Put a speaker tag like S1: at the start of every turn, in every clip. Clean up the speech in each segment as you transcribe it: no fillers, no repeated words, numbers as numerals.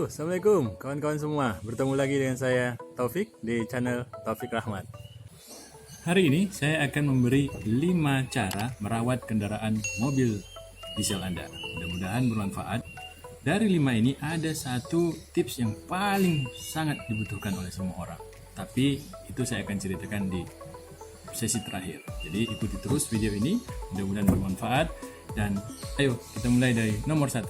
S1: Assalamualaikum kawan-kawan semua. Bertemu lagi dengan saya Taufik di channel Taufik Rahmat. Hari ini saya akan memberi 5 cara merawat kendaraan mobil diesel Anda. Mudah-mudahan bermanfaat. Dari 5 ini ada satu tips yang paling sangat dibutuhkan oleh semua orang. Tapi itu saya akan ceritakan di sesi terakhir. Jadi ikuti terus video ini, mudah-mudahan bermanfaat. Dan ayo kita mulai dari nomor 1.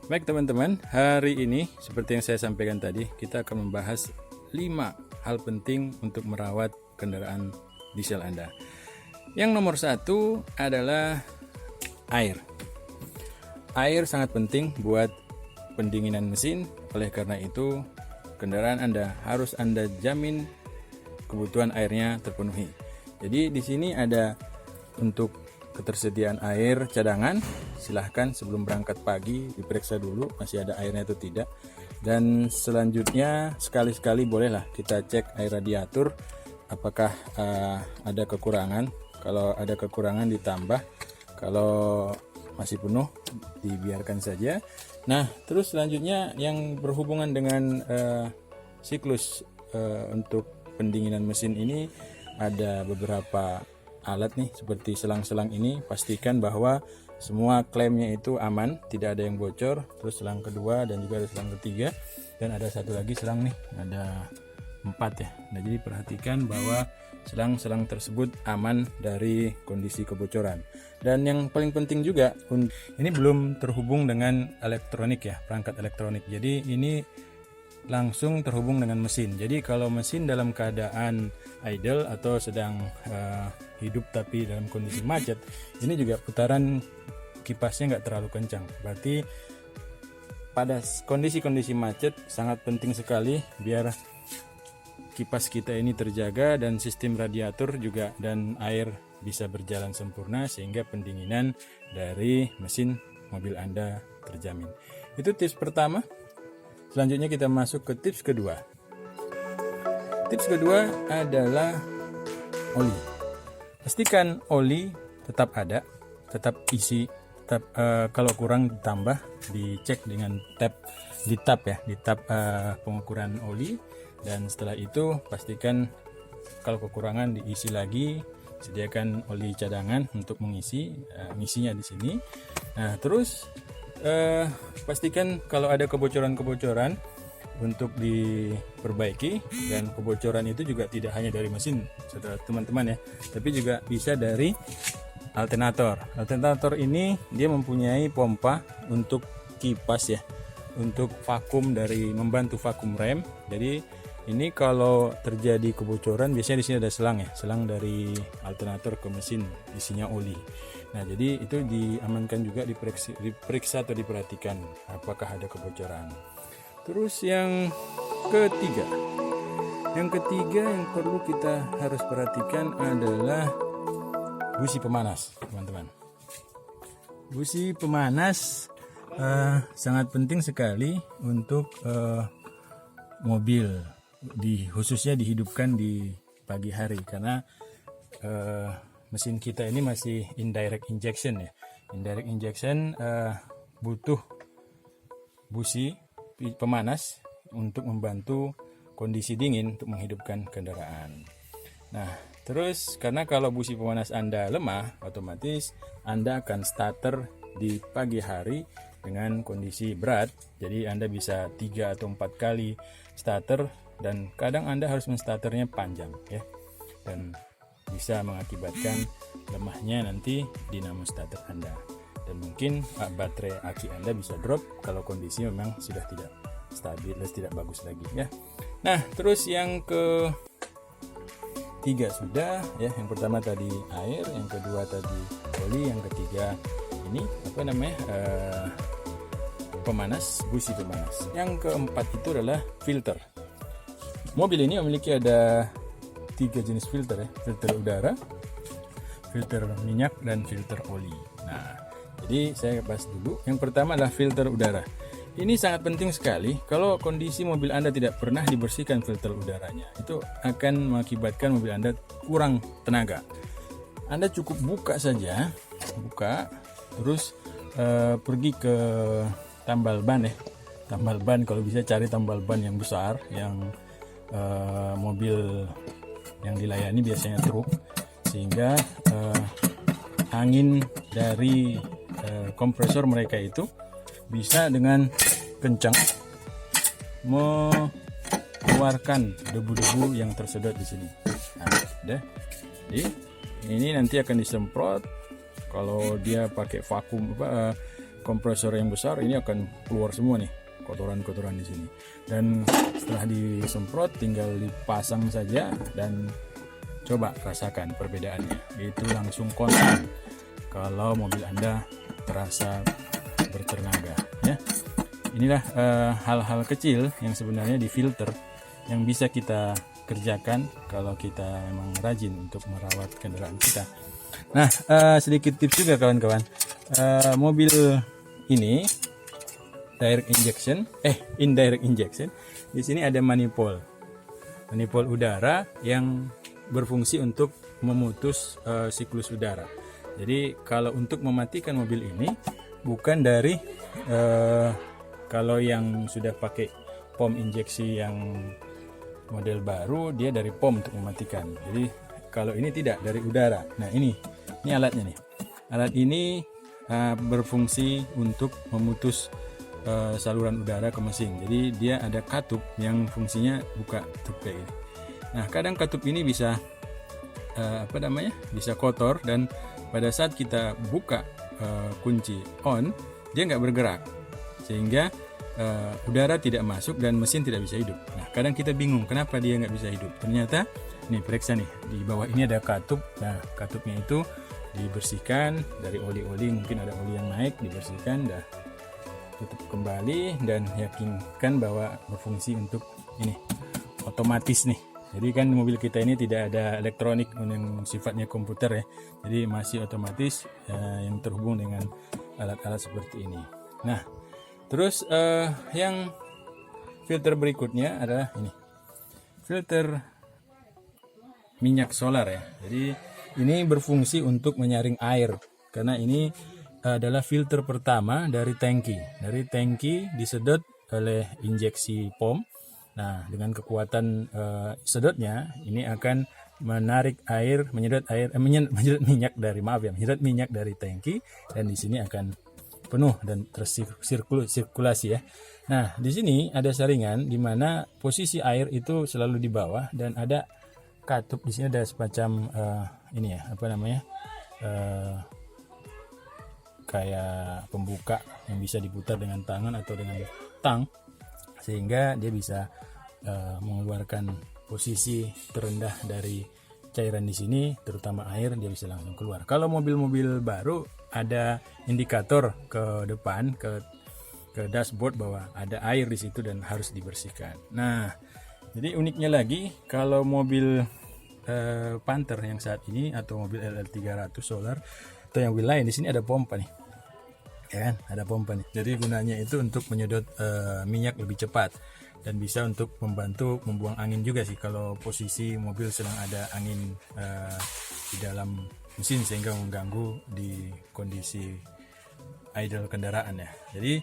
S1: Baik teman-teman, hari ini seperti yang saya sampaikan tadi, kita akan membahas 5 hal penting untuk merawat kendaraan diesel Anda. Yang nomor 1 adalah air. Air sangat penting buat pendinginan mesin, oleh karena itu kendaraan Anda harus Anda jamin kebutuhan airnya terpenuhi. Jadi di sini ada untuk ketersediaan air cadangan. Silahkan sebelum berangkat pagi diperiksa dulu masih ada airnya atau tidak. Dan selanjutnya sekali-sekali bolehlah kita cek air radiator apakah ada kekurangan. Kalau ada kekurangan ditambah, kalau masih penuh dibiarkan saja. Nah terus selanjutnya yang berhubungan dengan siklus untuk pendinginan mesin ini, ada beberapa alat nih seperti selang-selang ini. Pastikan bahwa semua klaimnya itu aman, tidak ada yang bocor. Terus selang kedua dan juga ada selang ketiga, dan ada satu lagi selang nih, ada 4 ya. Nah jadi perhatikan bahwa selang-selang tersebut aman dari kondisi kebocoran. Dan yang paling penting juga, ini belum terhubung dengan elektronik ya, perangkat elektronik. Jadi ini langsung terhubung dengan mesin. Jadi kalau mesin dalam keadaan idle atau sedang hidup tapi dalam kondisi macet, ini juga putaran kipasnya nggak terlalu kencang. Berarti pada kondisi-kondisi macet sangat penting sekali biar kipas kita ini terjaga dan sistem radiator juga dan air bisa berjalan sempurna sehingga pendinginan dari mesin mobil Anda terjamin. Itu tips pertama. Selanjutnya kita masuk ke tips kedua. Tips kedua adalah oli. Pastikan oli tetap ada, tetap isi, tetap kalau kurang ditambah, dicek dengan tab pengukuran oli. Dan setelah itu pastikan kalau kekurangan diisi lagi, sediakan oli cadangan untuk mengisi, ngisinya di sini. Nah terus pastikan kalau ada kebocoran-kebocoran untuk diperbaiki, dan kebocoran itu juga tidak hanya dari mesin teman-teman ya, tapi juga bisa dari alternator. Alternator ini dia mempunyai pompa untuk kipas ya, untuk vakum, dari membantu vakum rem. Jadi ini kalau terjadi kebocoran biasanya di sini ada selang ya, selang dari alternator ke mesin isinya oli. Nah jadi itu diamankan juga, diperiksa atau diperhatikan apakah ada kebocoran. Terus yang ketiga yang perlu kita harus perhatikan adalah busi pemanas teman-teman. Busi pemanas sangat penting sekali untuk mobil, khususnya dihidupkan di pagi hari, karena mesin kita ini masih indirect injection ya. Indirect injection butuh busi pemanas untuk membantu kondisi dingin untuk menghidupkan kendaraan. Nah terus karena kalau busi pemanas Anda lemah, otomatis Anda akan starter di pagi hari dengan kondisi berat. Jadi Anda bisa 3 atau 4 kali starter, dan kadang Anda harus menstarternya panjang ya, dan bisa mengakibatkan lemahnya nanti dinamo starter Anda, dan mungkin baterai aki Anda bisa drop kalau kondisi memang sudah tidak stabil dan tidak bagus lagi ya. Nah terus yang ketiga sudah ya, yang pertama tadi air, yang kedua tadi oli, yang ketiga ini pemanas, busi pemanas. Yang keempat itu adalah filter. Mobil ini memiliki ada 3 jenis filter ya, filter udara, filter minyak, dan filter oli. Nah jadi saya bahas dulu. Yang pertama adalah filter udara. Ini sangat penting sekali. Kalau kondisi mobil Anda tidak pernah dibersihkan filter udaranya, itu akan mengakibatkan mobil Anda kurang tenaga. Anda cukup buka saja, terus pergi ke tambal ban ya, tambal ban, kalau bisa cari tambal ban yang besar, yang mobil yang dilayani biasanya truk, sehingga angin dari kompresor mereka itu bisa dengan kencang mengeluarkan debu-debu yang tersedot di sini. Nah, udah. Jadi ini nanti akan disemprot. Kalau dia pakai vakum kompresor yang besar, ini akan keluar semua nih kotoran-kotoran di sini. Dan setelah disemprot tinggal dipasang saja dan coba rasakan perbedaannya. Itu langsung kontan kalau mobil Anda terasa bertenaga ya. Inilah hal-hal kecil yang sebenarnya di filter yang bisa kita kerjakan kalau kita memang rajin untuk merawat kendaraan kita. Nah, sedikit tips juga kawan-kawan. Mobil ini indirect injection. Di sini ada manifold udara yang berfungsi untuk memutus siklus udara. Jadi kalau untuk mematikan mobil ini bukan dari kalau yang sudah pakai pom injeksi yang model baru, dia dari pom untuk mematikan. Jadi kalau ini tidak, dari udara. Nah ini alatnya nih. Alat ini berfungsi untuk memutus saluran udara ke mesin. Jadi dia ada katup yang fungsinya buka tutup kayak gini. Nah kadang katup ini bisa bisa kotor, dan pada saat kita buka kunci on, dia nggak bergerak, sehingga udara tidak masuk dan mesin tidak bisa hidup. Nah kadang kita bingung kenapa dia nggak bisa hidup. Ternyata nih, periksa nih, di bawah ini ada katup. Nah katupnya itu dibersihkan dari oli-oli, mungkin ada oli yang naik, dibersihkan, dah tutup kembali dan yakinkan bahwa berfungsi untuk ini otomatis nih. Jadi kan mobil kita ini tidak ada elektronik yang sifatnya komputer ya, jadi masih otomatis yang terhubung dengan alat-alat seperti ini. Nah terus yang filter berikutnya adalah ini, filter minyak solar ya. Jadi ini berfungsi untuk menyaring air, karena ini adalah filter pertama dari tangki. Dari tangki disedot oleh injeksi pom. Nah, dengan kekuatan sedotnya ini akan menarik air, menyedot minyak dari tangki, dan di sini akan penuh dan tersirkulasi ya. Nah, di sini ada saringan di mana posisi air itu selalu di bawah, dan ada katup di sini, ada semacam kayak pembuka yang bisa diputar dengan tangan atau dengan tang, sehingga dia bisa mengeluarkan posisi terendah dari cairan di sini, terutama air, dia bisa langsung keluar. Kalau mobil-mobil baru ada indikator ke depan, ke dashboard, bahwa ada air di situ dan harus dibersihkan. Nah, jadi uniknya lagi kalau mobil Panther yang saat ini atau mobil LL300 solar atau yang mobil lain, di sini ada pompa nih. Ya kan? Ada pompa nih. Jadi gunanya itu untuk menyedot minyak lebih cepat, dan bisa untuk membantu membuang angin juga sih kalau posisi mobil sedang ada angin di dalam mesin, sehingga mengganggu di kondisi idle kendaraan ya. Jadi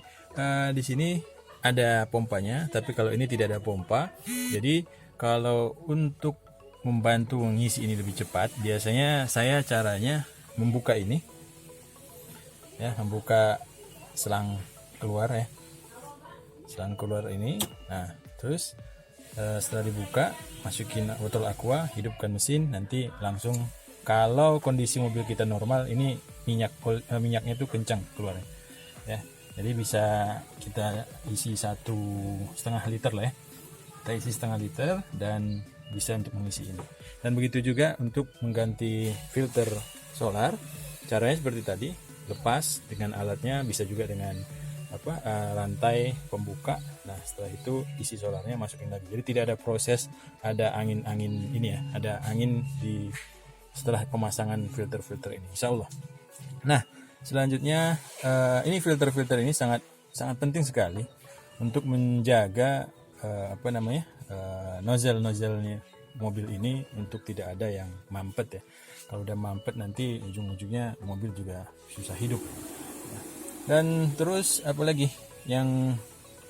S1: di sini ada pompanya, tapi kalau ini tidak ada pompa. Jadi kalau untuk membantu mengisi ini lebih cepat, biasanya saya caranya membuka ini ya, membuka selang keluar ya, selang keluar ini. Nah terus setelah dibuka, masukin botol aqua, hidupkan mesin, nanti langsung, kalau kondisi mobil kita normal, ini minyaknya itu kencang keluarnya ya. Jadi bisa kita isi 1,5 liter lah ya, kita isi 1,5 liter dan bisa untuk mengisi ini. Dan begitu juga untuk mengganti filter solar, caranya seperti tadi, lepas dengan alatnya, bisa juga dengan rantai pembuka. Nah setelah itu isi solarnya, masukin lagi. Jadi tidak ada proses ada angin-angin ini ya, ada angin di setelah pemasangan filter-filter ini, insya Allah. Nah selanjutnya ini filter-filter ini sangat penting sekali untuk menjaga nozzle-nozzlenya mobil ini untuk tidak ada yang mampet ya. Kalau udah mampet, nanti ujung-ujungnya mobil juga susah hidup. Dan terus apalagi yang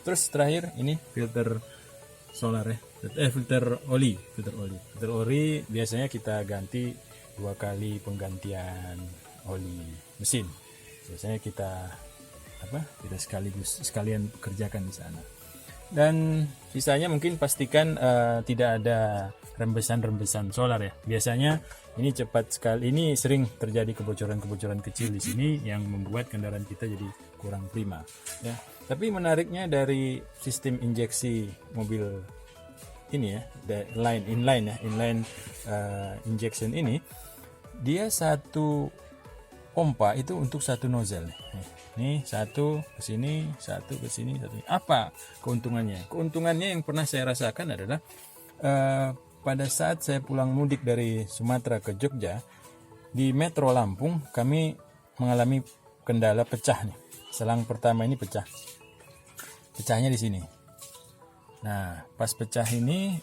S1: Terus terakhir ini filter solar ya, filter oli. Filter oli biasanya kita ganti 2 kali penggantian oli mesin. Biasanya kita sekalian kerjakan di sana. Dan sisanya mungkin pastikan tidak ada rembesan solar ya. Biasanya ini cepat sekali, ini sering terjadi kebocoran kecil di sini yang membuat kendaraan kita jadi kurang prima ya. Tapi menariknya dari sistem injeksi mobil ini ya, inline injection ini, dia satu pompa itu untuk satu nozzle nih. Nih satu ke sini, satu ke sini, satu. Apa keuntungannya? Keuntungannya yang pernah saya rasakan adalah pada saat saya pulang mudik dari Sumatera ke Jogja, di Metro Lampung kami mengalami kendala pecah nih. Selang pertama ini pecah. Pecahnya di sini. Nah, pas pecah ini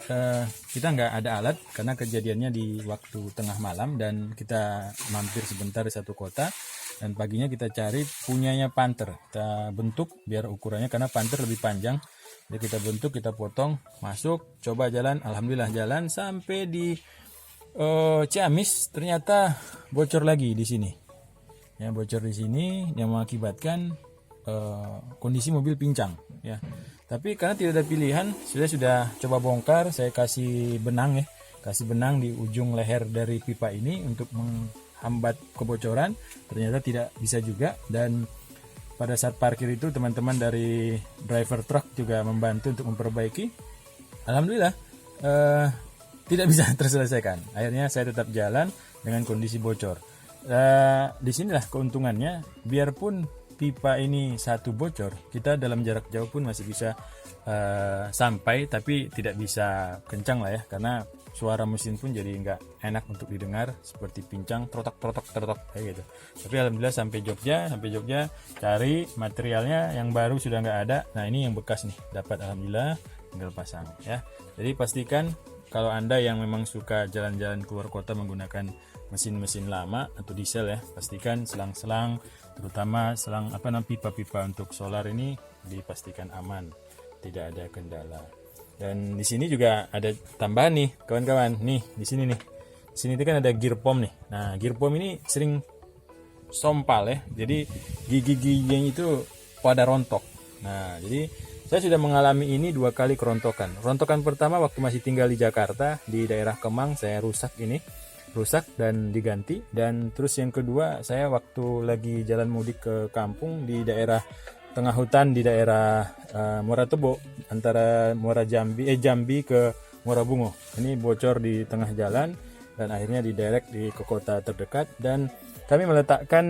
S1: kita nggak ada alat karena kejadiannya di waktu tengah malam dan kita mampir sebentar di satu kota. Dan paginya kita cari punyanya Panther, kita bentuk biar ukurannya, karena Panther lebih panjang, jadi kita bentuk, kita potong, masuk, coba jalan, alhamdulillah jalan sampai di Ciamis, ternyata bocor lagi di sini. Ya, bocor di sini yang mengakibatkan kondisi mobil pincang. Ya, tapi karena tidak ada pilihan, sudah coba bongkar, saya kasih benang di ujung leher dari pipa ini untuk menghambat kebocoran. Ternyata tidak bisa juga, dan pada saat parkir itu teman-teman dari driver truk juga membantu untuk memperbaiki. Alhamdulillah tidak bisa terselesaikan. Akhirnya saya tetap jalan dengan kondisi bocor. Disinilah keuntungannya, biarpun pipa ini satu bocor, kita dalam jarak jauh pun masih bisa sampai, tapi tidak bisa kencang lah ya, karena suara mesin pun jadi nggak enak untuk didengar, seperti pincang, trotok kayak gitu. Tapi alhamdulillah sampai Jogja cari materialnya yang baru sudah nggak ada. Nah, ini yang bekas nih dapat, alhamdulillah tinggal pasang ya. Jadi pastikan kalau Anda yang memang suka jalan-jalan keluar kota menggunakan mesin-mesin lama atau diesel ya, pastikan selang-selang, terutama selang pipa-pipa untuk solar ini dipastikan aman, tidak ada kendala. Dan di sini juga ada tambahan nih kawan-kawan. Nih di sini itu kan ada gear pom nih. Nah, gear pom ini sering sompal ya. Jadi gigi-giginya itu pada rontok. Nah, jadi saya sudah mengalami ini 2 kali kerontokan. Rontokan pertama waktu masih tinggal di Jakarta, di daerah Kemang, saya rusak dan diganti. Dan terus yang kedua, saya waktu lagi jalan mudik ke kampung di daerah tengah hutan, di daerah Muara Tebo, antara Jambi ke Muara Bungo. Ini bocor di tengah jalan dan akhirnya diderek ke kota terdekat, dan kami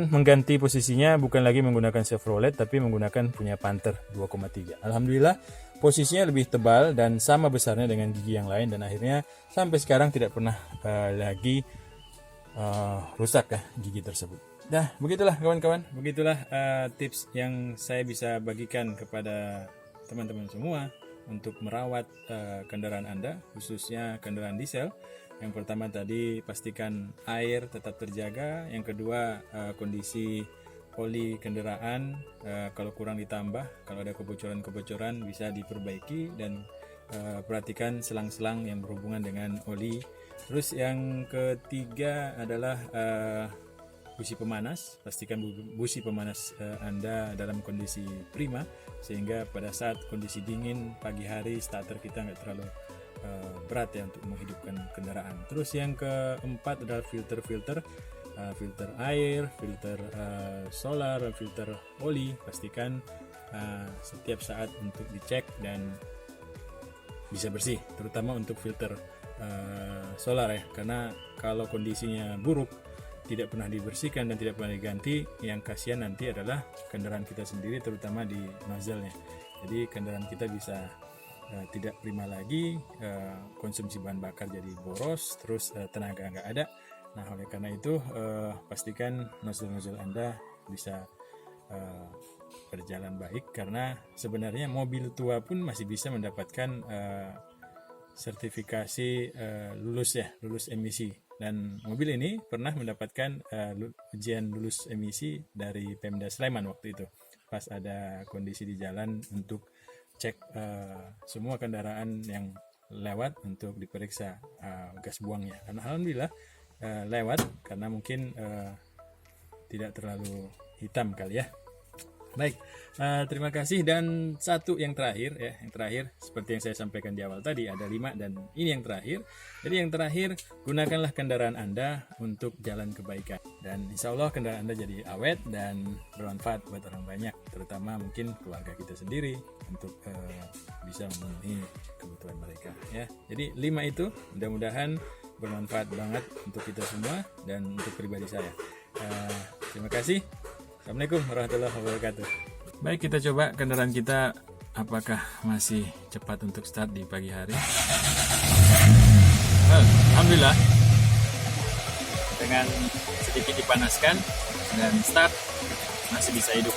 S1: mengganti posisinya bukan lagi menggunakan Chevrolet tapi menggunakan punya Panther 2,3. Alhamdulillah posisinya lebih tebal dan sama besarnya dengan gigi yang lain, dan akhirnya sampai sekarang tidak pernah lagi rusak ya gigi tersebut. Nah, begitulah kawan-kawan, tips yang saya bisa bagikan kepada teman-teman semua untuk merawat kendaraan Anda, khususnya kendaraan diesel. Yang pertama tadi, pastikan air tetap terjaga. Yang kedua, kondisi oli kendaraan kalau kurang ditambah, kalau ada kebocoran bisa diperbaiki, dan perhatikan selang-selang yang berhubungan dengan oli. Terus yang ketiga adalah busi pemanas. Pastikan busi pemanas Anda dalam kondisi prima, sehingga pada saat kondisi dingin pagi hari starter kita nggak terlalu berat ya untuk menghidupkan kendaraan. Terus yang keempat adalah filter air, filter solar, filter oli. Pastikan setiap saat untuk dicek dan bisa bersih, terutama untuk filter solar ya, karena kalau kondisinya buruk, tidak pernah dibersihkan dan tidak pernah diganti, yang kasihan nanti adalah kendaraan kita sendiri, terutama di nozzle-nya. Jadi kendaraan kita bisa tidak prima lagi, konsumsi bahan bakar jadi boros, terus tenaga nggak ada. Nah, oleh karena itu pastikan nozzle Anda bisa berjalan baik, karena sebenarnya mobil tua pun masih bisa mendapatkan sertifikasi lulus emisi. Dan mobil ini pernah mendapatkan ujian lulus emisi dari Pemda Sleman waktu itu, pas ada kondisi di jalan untuk cek semua kendaraan yang lewat untuk diperiksa gas buangnya. Karena alhamdulillah lewat, karena mungkin tidak terlalu hitam kali ya. Baik, terima kasih. Dan satu yang terakhir ya, yang terakhir seperti yang saya sampaikan di awal tadi, ada 5 dan ini yang terakhir. Jadi yang terakhir, gunakanlah kendaraan Anda untuk jalan kebaikan, dan insya Allah kendaraan Anda jadi awet dan bermanfaat buat orang banyak, terutama mungkin keluarga kita sendiri, untuk bisa memenuhi kebutuhan mereka ya. Jadi 5 itu mudah-mudahan bermanfaat banget untuk kita semua dan untuk pribadi saya. Terima kasih. Assalamualaikum warahmatullahi wabarakatuh. Baik, kita coba kendaraan kita apakah masih cepat untuk start di pagi hari. Alhamdulillah, dengan sedikit dipanaskan dan start masih bisa hidup.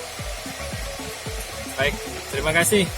S1: Baik, terima kasih.